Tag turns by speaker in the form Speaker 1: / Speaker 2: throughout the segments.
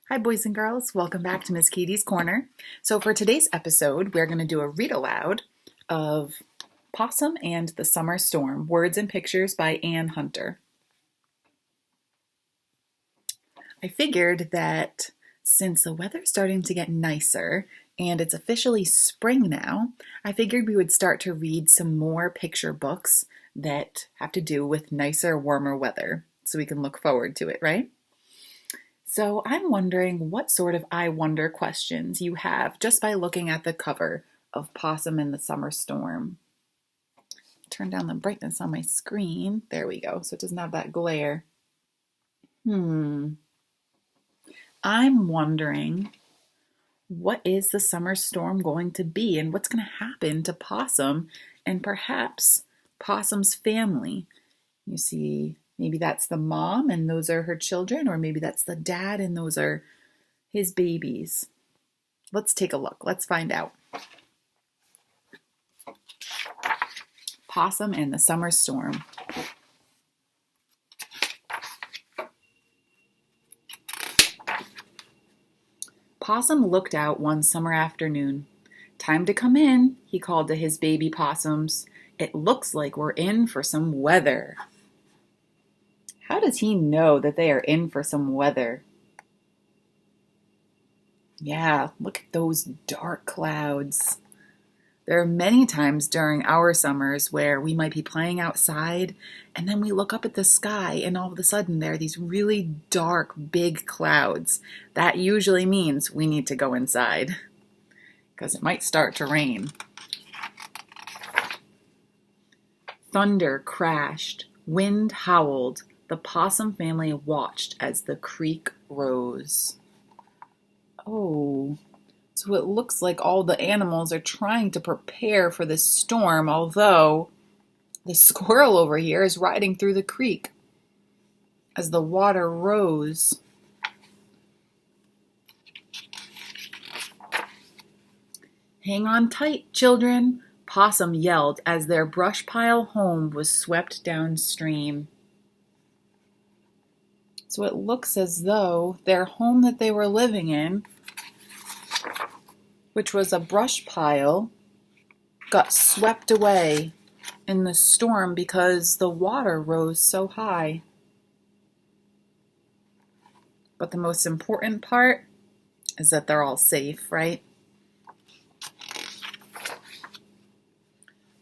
Speaker 1: Hi, boys and girls. Welcome back to Miss Keedy's Corner. So for today's episode, we're going to do a read aloud of Possum and the Summer Storm, Words and Pictures by Ann Hunter. I figured that since the weather's starting to get nicer and it's officially spring now, I figured we would start to read some more picture books that have to do with nicer, warmer weather so we can look forward to it, right? So I'm wondering what sort of I wonder questions you have just by looking at the cover of Possum and the Summer Storm. Turn down the brightness on my screen. There we go, so it doesn't have that glare. I'm wondering, what is the summer storm going to be and what's going to happen to Possum and perhaps Possum's family? You see, maybe that's the mom and those are her children, or maybe that's the dad and those are his babies. Let's take a look. Let's find out. Possum and the Summer Storm. Possum looked out one summer afternoon. "Time to come in," he called to his baby possums. "It looks like we're in for some weather." How does he know that they are in for some weather? Yeah, look at those dark clouds. There are many times during our summers where we might be playing outside and then we look up at the sky and all of a sudden there are these really dark, big clouds. That usually means we need to go inside because it might start to rain. Thunder crashed, wind howled. The possum family watched as the creek rose. Oh, so it looks like all the animals are trying to prepare for this storm, although the squirrel over here is riding through the creek as the water rose. "Hang on tight, children," Possum yelled as their brush pile home was swept downstream. So it looks as though their home that they were living in, which was a brush pile, got swept away in the storm because the water rose so high. But the most important part is that they're all safe, right?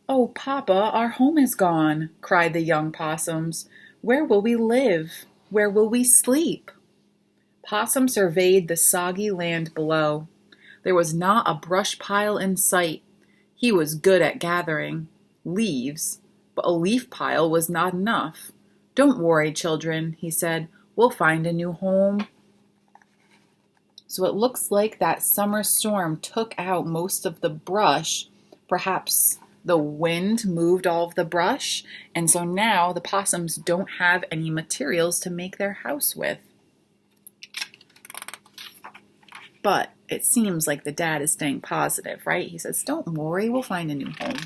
Speaker 1: "Oh, Papa, our home is gone," cried the young possums. "Where will we live? Where will we sleep?" Possum surveyed the soggy land below. There was not a brush pile in sight. He was good at gathering leaves, but a leaf pile was not enough. "Don't worry, children," he said. "We'll find a new home." So it looks like that summer storm took out most of the brush. Perhaps the wind moved all of the brush, and so now the possums don't have any materials to make their house with. But it seems like the dad is staying positive, right? He says, "Don't worry, we'll find a new home."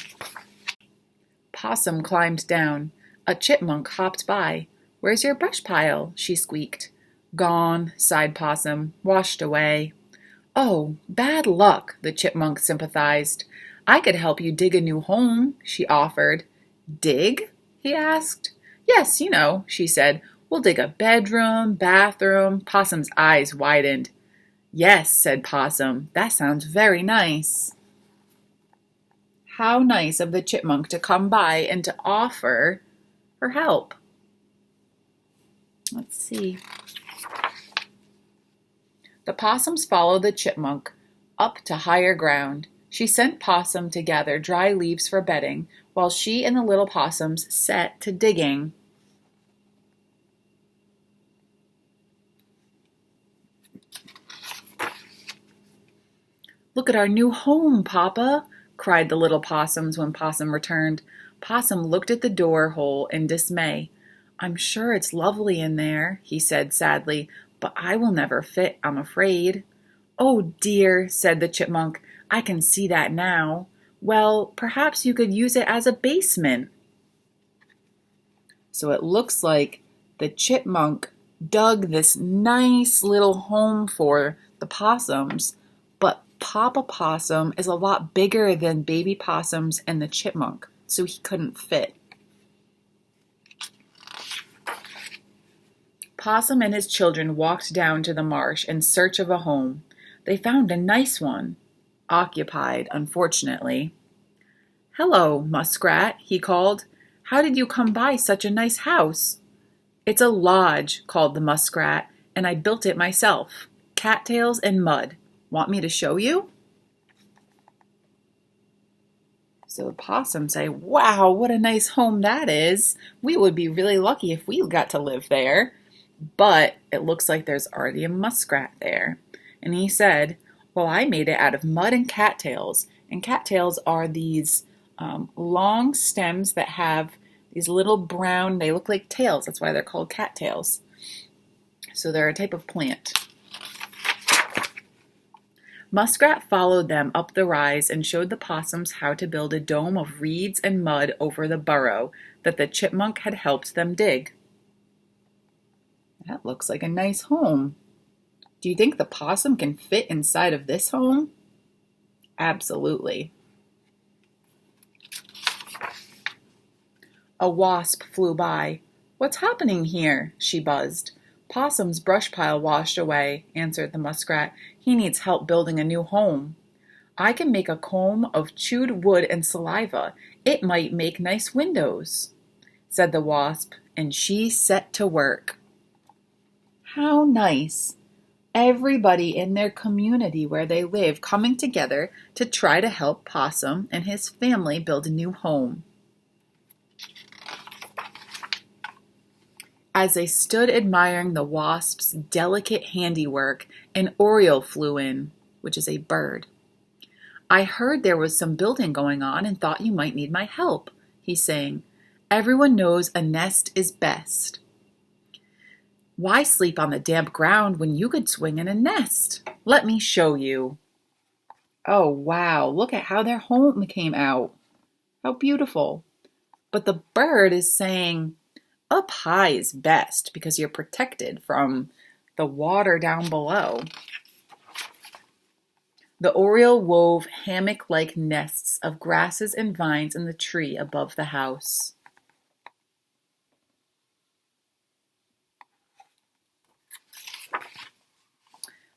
Speaker 1: Possum climbed down. A chipmunk hopped by. "Where's your brush pile?" she squeaked. "Gone," sighed Possum. "Washed away." "Oh, bad luck," the chipmunk sympathized. "I could help you dig a new home," she offered. "Dig?" he asked. "Yes, you know," she said. "We'll dig a bedroom, bathroom." Possum's eyes widened. "Yes," said Possum. "That sounds very nice." How nice of the chipmunk to come by and to offer her help. Let's see. The possums followed the chipmunk up to higher ground. She sent Possum to gather dry leaves for bedding, while she and the little possums set to digging. "Look at our new home, Papa," cried the little possums when Possum returned. Possum looked at the door hole in dismay. "I'm sure it's lovely in there," he said sadly, "but I will never fit, I'm afraid." "Oh dear," said the chipmunk, "I can see that now. Well, perhaps you could use it as a basement." So it looks like the chipmunk dug this nice little home for the possums, but Papa Possum is a lot bigger than baby possums and the chipmunk, so he couldn't fit. Possum and his children walked down to the marsh in search of a home. They found a nice one, occupied, unfortunately. "Hello, Muskrat," he called. "How did you come by such a nice house?" "It's a lodge," called the muskrat, "and I built it myself. Cattails and mud. Want me to show you?" So the possums say, "Wow, what a nice home that is. We would be really lucky if we got to live there." But it looks like there's already a muskrat there. And he said, "Well, I made it out of mud and cattails." And cattails are these long stems that have these little brown, they look like tails. That's why they're called cattails. So they're a type of plant. Muskrat followed them up the rise and showed the possums how to build a dome of reeds and mud over the burrow that the chipmunk had helped them dig. That looks like a nice home. Do you think the possum can fit inside of this home? Absolutely. A wasp flew by. "What's happening here?" she buzzed. "Possum's brush pile washed away," answered the muskrat. "He needs help building a new home." "I can make a comb of chewed wood and saliva. It might make nice windows," said the wasp, and she set to work. How nice. Everybody in their community where they live coming together to try to help Possum and his family build a new home. As they stood admiring the wasp's delicate handiwork, an oriole flew in, which is a bird. "I heard there was some building going on and thought you might need my help," he sang. "Everyone knows a nest is best. Why sleep on the damp ground when you could swing in a nest? Let me show you." Oh, wow, look at how their home came out. How beautiful. But the bird is saying, up high is best because you're protected from the water down below. The oriole wove hammock-like nests of grasses and vines in the tree above the house.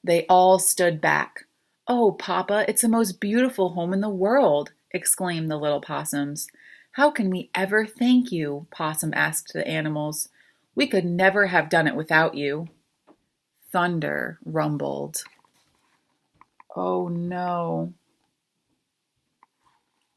Speaker 1: They all stood back. "Oh, Papa, it's the most beautiful home in the world," exclaimed the little possums. "How can we ever thank you?" Possum asked the animals. "We could never have done it without you." Thunder rumbled. Oh no.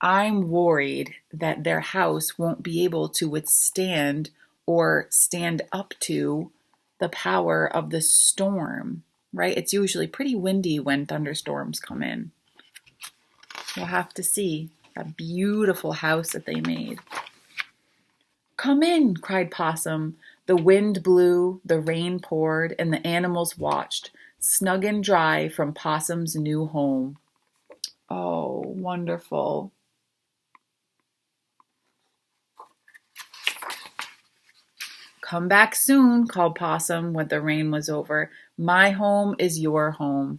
Speaker 1: I'm worried that their house won't be able to withstand or stand up to the power of the storm, right? It's usually pretty windy when thunderstorms come in. We'll have to see. A beautiful house that they made. "Come in," cried Possum. The wind blew, the rain poured, and the animals watched, snug and dry from Possum's new home. Oh, wonderful. "Come back soon," called Possum when the rain was over. "My home is your home."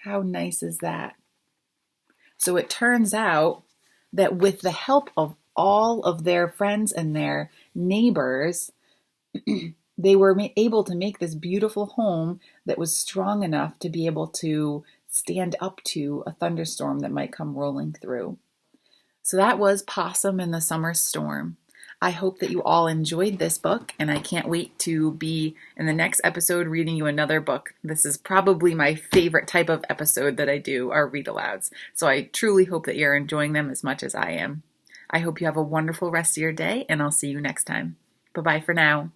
Speaker 1: How nice is that? So it turns out that with the help of all of their friends and their neighbors, they were able to make this beautiful home that was strong enough to be able to stand up to a thunderstorm that might come rolling through. So that was Possum in the Summer Storm. I hope that you all enjoyed this book, and I can't wait to be in the next episode reading you another book. This is probably my favorite type of episode that I do, are read-alouds. So I truly hope that you're enjoying them as much as I am. I hope you have a wonderful rest of your day, and I'll see you next time. Bye-bye for now.